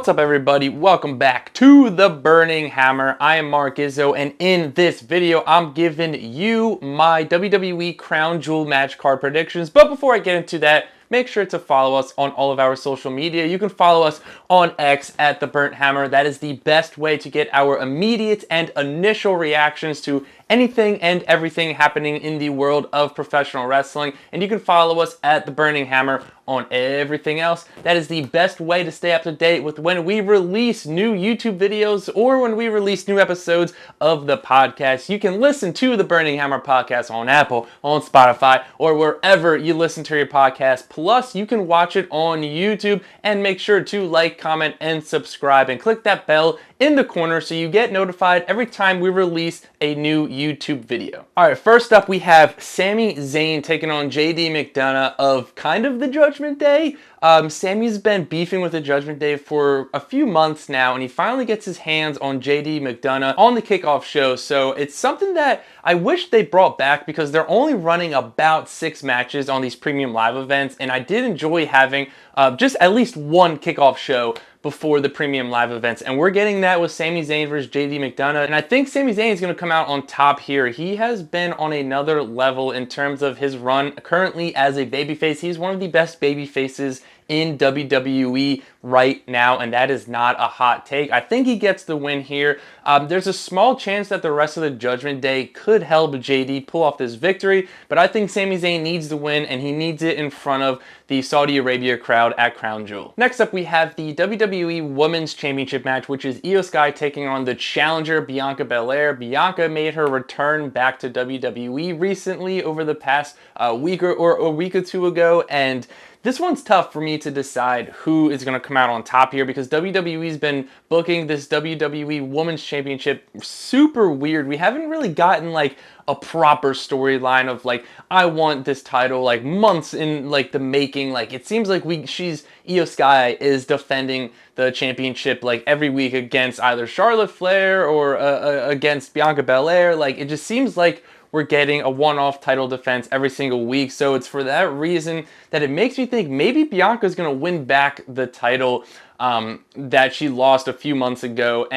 What's up, everybody? Welcome back to The Burning Hammer. I am Mark Izzo, and in this video, I'm giving you my WWE Crown Jewel match card predictions. But before I get into that, make sure to follow us on all of our social media. You can follow us on X at The Burnt Hammer. That is the best way to get our immediate and initial reactions to anything and everything happening in the world of professional wrestling. And you can follow us at The Burning Hammer on everything else. That is the best way to stay up to date with when we release new YouTube videos or when we release new episodes of the podcast. You can listen to the Burning Hammer podcast on Apple, on Spotify, or wherever you listen to your podcast. Plus, you can watch it on YouTube, and make sure to like, comment, and subscribe, and click that bell in the corner so you get notified every time we release a new YouTube video. All right, first up we have Sami Zayn taking on JD McDonough of kind of the Judgment Day. Sammy's been beefing with the Judgment Day for a few months now, and he finally gets his hands on JD McDonough on the kickoff show. So it's something that I wish they brought back because they're only running about 6 matches on these premium live events, and I did enjoy having just at least one kickoff show before the premium live events, and we're getting that with Sami Zayn versus JD McDonough, and I think Sami Zayn is going to come out on top here. He has been on another level in terms of his run currently as a babyface. He's one of the best babyfaces in WWE right now, and that is not a hot take. I think he gets the win here. There's a small chance that the rest of the Judgment Day could help JD pull off this victory, but I think Sami Zayn needs the win, and he needs it in front of the Saudi Arabia crowd at Crown Jewel. Next up, we have the WWE Women's Championship match, which is Io Sky taking on the challenger Bianca Belair. Bianca made her return back to WWE recently over the past week or a week or two ago, and this one's tough for me to decide who is going to come out on top here because WWE's been booking this WWE Women's Championship super weird. We haven't really gotten like a proper storyline of like, I want this title, like months in like the making. Like it seems like Io Sky is defending the championship like every week against either Charlotte Flair or against Bianca Belair. Like it just seems like we're getting a one-off title defense every single week. So it's for that reason that it makes me think maybe Bianca's going to win back the title that she lost a few months ago.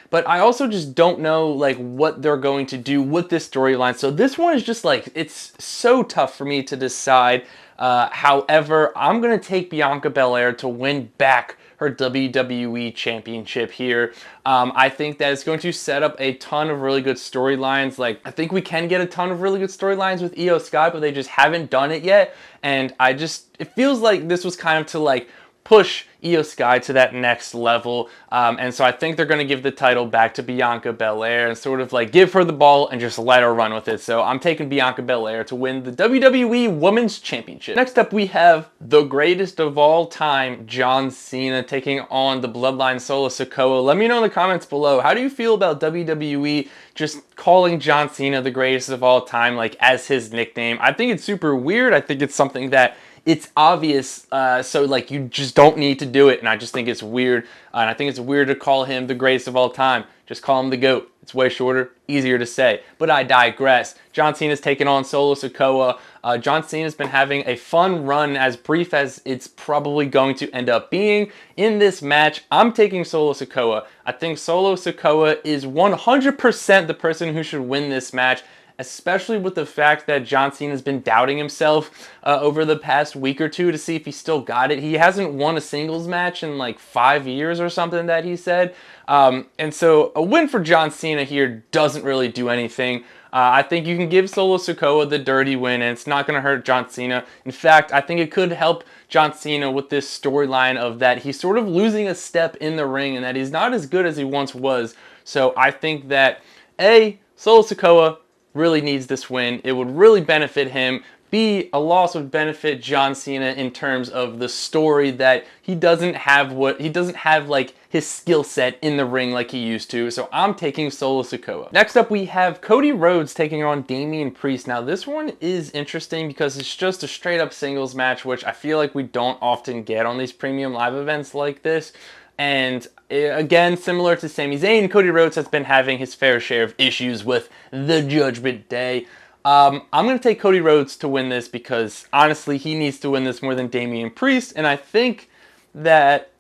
But I also just don't know like what they're going to do with this storyline. So this one is just like, it's so tough for me to decide. However, I'm going to take Bianca Belair to win back her WWE Championship here. I think that it's going to set up a ton of really good storylines. Like, I think we can get a ton of really good storylines with Io Sky, but they just haven't done it yet. And it feels like this was kind of to like push Io Sky to that next level. And so I think they're going to give the title back to Bianca Belair and sort of like give her the ball and just let her run with it. So I'm taking Bianca Belair to win the WWE Women's Championship. Next up, we have the greatest of all time, John Cena, taking on the Bloodline Solo Sikoa. Let me know in the comments below, how do you feel about WWE just calling John Cena the greatest of all time, like as his nickname? I think it's super weird. I think it's something that it's obvious, so like you just don't need to do it, and I just think it's weird, and I think it's weird to call him the greatest of all time. Just call him the GOAT. It's way shorter, easier to say, but I digress. John Cena's taking on Solo Sikoa. John Cena's been having a fun run, as brief as it's probably going to end up being. In this match, I'm taking Solo Sikoa. I think Solo Sikoa is 100% the person who should win this match, especially with the fact that John Cena's been doubting himself over the past week or two to see if he still got it. He hasn't won a singles match in like 5 years or something that he said. And so a win for John Cena here doesn't really do anything. I think you can give Solo Sikoa the dirty win, and it's not going to hurt John Cena. In fact, I think it could help John Cena with this storyline of that he's sort of losing a step in the ring and that he's not as good as he once was. So I think that, Solo Sikoa really needs this win. It would really benefit him. B, a loss would benefit John Cena in terms of the story that he doesn't have like his skill set in the ring like he used to. So I'm taking Solo Sikoa. Next up, we have Cody Rhodes taking on Damian Priest. Now this one is interesting because it's just a straight up singles match, which I feel like we don't often get on these premium live events like this. And again, similar to Sami Zayn, Cody Rhodes has been having his fair share of issues with the Judgment Day. I'm going to take Cody Rhodes to win this because honestly, he needs to win this more than Damian Priest. And I think that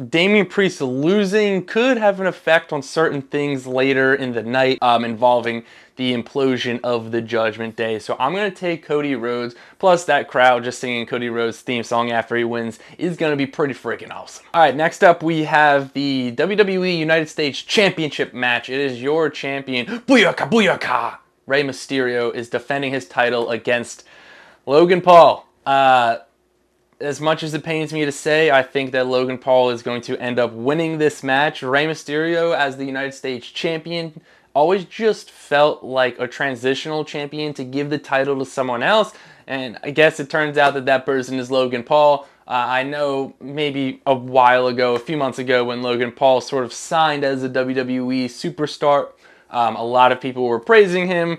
Damian Priest losing could have an effect on certain things later in the night involving the implosion of the Judgment Day. So I'm going to take Cody Rhodes, plus that crowd just singing Cody Rhodes' theme song after he wins is going to be pretty freaking awesome. All right, next up we have the WWE United States Championship match. It is your champion, Booyaka Booyaka! Rey Mysterio is defending his title against Logan Paul. As much as it pains me to say, I think that Logan Paul is going to end up winning this match. Rey Mysterio, as the United States Champion, always just felt like a transitional champion to give the title to someone else. And I guess it turns out that that person is Logan Paul. I know maybe a while ago, a few months ago, when Logan Paul sort of signed as a WWE superstar, a lot of people were praising him.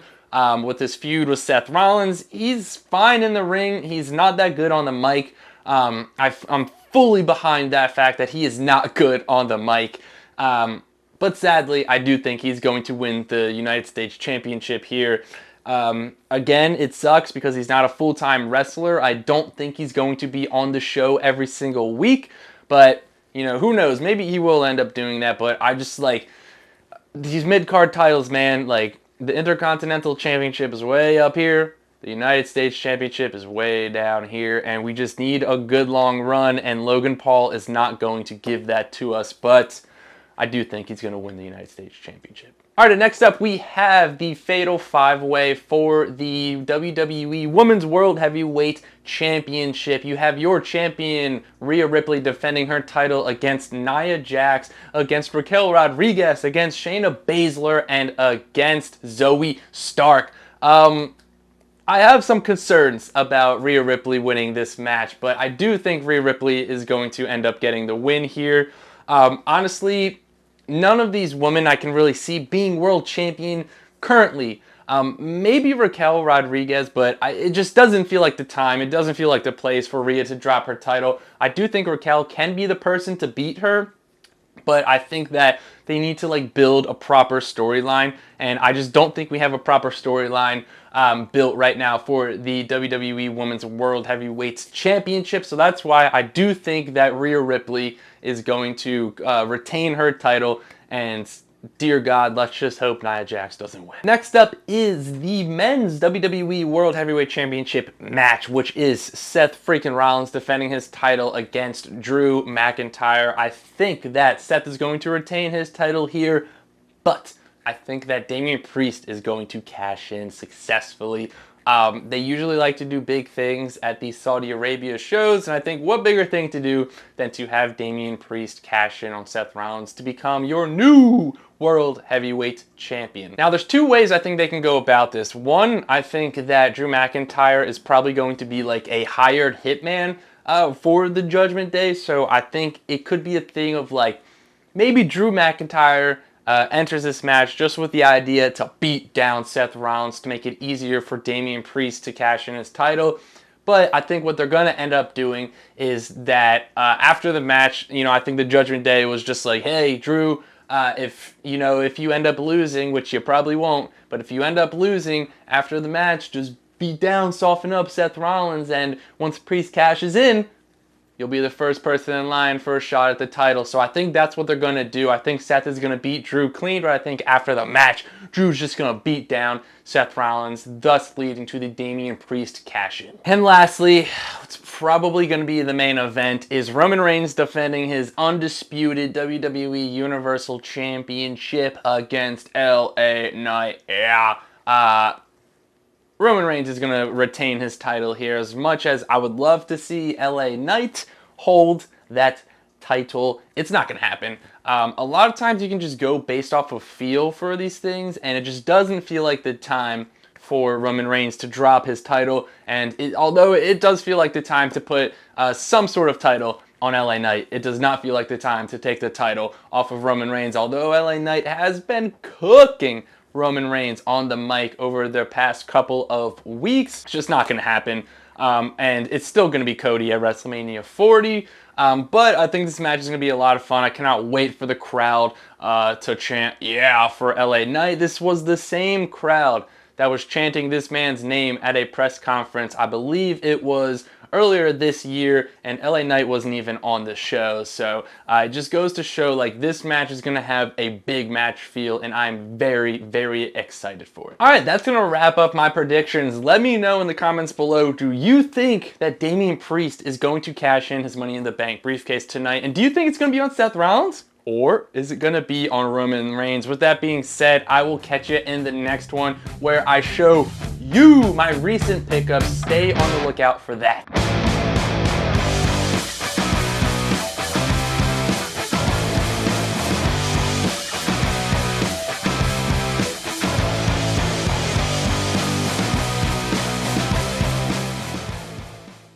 With his feud with Seth Rollins, he's fine in the ring. He's not that good on the mic. I'm fully behind that fact that he is not good on the mic. But sadly, I do think he's going to win the United States Championship here. Again, it sucks because he's not a full-time wrestler. I don't think he's going to be on the show every single week. But, you know, who knows? Maybe he will end up doing that. But I just, like, these mid-card titles, man, like, the Intercontinental Championship is way up here. The United States Championship is way down here, and we just need a good long run, and Logan Paul is not going to give that to us, but I do think he's going to win the United States Championship. All right, next up we have the Fatal 5-Way for the WWE Women's World Heavyweight Championship. You have your champion, Rhea Ripley, defending her title against Nia Jax, against Raquel Rodriguez, against Shayna Baszler, and against Zoe Stark. I have some concerns about Rhea Ripley winning this match, but I do think Rhea Ripley is going to end up getting the win here. Honestly, none of these women I can really see being world champion currently. Maybe Raquel Rodriguez, but it just doesn't feel like the time. It doesn't feel like the place for Rhea to drop her title. I do think Raquel can be the person to beat her, but I think that they need to like build a proper storyline, and I just don't think we have a proper storyline built right now for the WWE Women's World Heavyweight Championship. So that's why I do think that Rhea Ripley is going to retain her title, and dear God, let's just hope Nia Jax doesn't win. Next up is the men's WWE World Heavyweight Championship match, which is Seth freaking Rollins defending his title against Drew McIntyre. I think that Seth is going to retain his title here, but I think that Damian Priest is going to cash in successfully. They usually like to do big things at these Saudi Arabia shows, and I think what bigger thing to do than to have Damian Priest cash in on Seth Rollins to become your new World Heavyweight Champion. Now, there's two ways I think they can go about this. One, I think that Drew McIntyre is probably going to be like a hired hitman for the Judgment Day, so I think it could be a thing of like maybe Drew McIntyre enters this match just with the idea to beat down Seth Rollins to make it easier for Damian Priest to cash in his title. But I think what they're going to end up doing is that after the match, you know, I think the Judgment Day was just like, hey, Drew, if you end up losing, which you probably won't, but if you end up losing after the match, just beat down, soften up Seth Rollins, and once Priest cashes in, you'll be the first person in line for a shot at the title. So I think that's what they're going to do. I think Seth is going to beat Drew clean, but I think after the match, Drew's just going to beat down Seth Rollins, thus leading to the Damian Priest cash-in. And lastly, what's probably going to be the main event is Roman Reigns defending his undisputed WWE Universal Championship against LA Knight. Roman Reigns is going to retain his title here. As much as I would love to see LA Knight hold that title, it's not going to happen. A lot of times you can just go based off of feel for these things, and it just doesn't feel like the time for Roman Reigns to drop his title. And although it does feel like the time to put some sort of title on LA Knight, it does not feel like the time to take the title off of Roman Reigns, although LA Knight has been cooking Roman Reigns on the mic over their past couple of weeks. It's just not going to happen. And it's still going to be Cody at WrestleMania 40. But I think this match is going to be a lot of fun. I cannot wait for the crowd to chant, yeah, for LA Knight. This was the same crowd that was chanting this man's name at a press conference. I believe it was earlier this year, and LA Knight wasn't even on the show. So it just goes to show, like, this match is gonna have a big match feel, and I'm very, very excited for it. All right, that's gonna wrap up my predictions. Let me know in the comments below, do you think that Damian Priest is going to cash in his Money in the Bank briefcase tonight? And do you think it's gonna be on Seth Rollins? Or is it gonna be on Roman Reigns? With that being said, I will catch you in the next one where I show you my recent pickups. Stay on the lookout for that.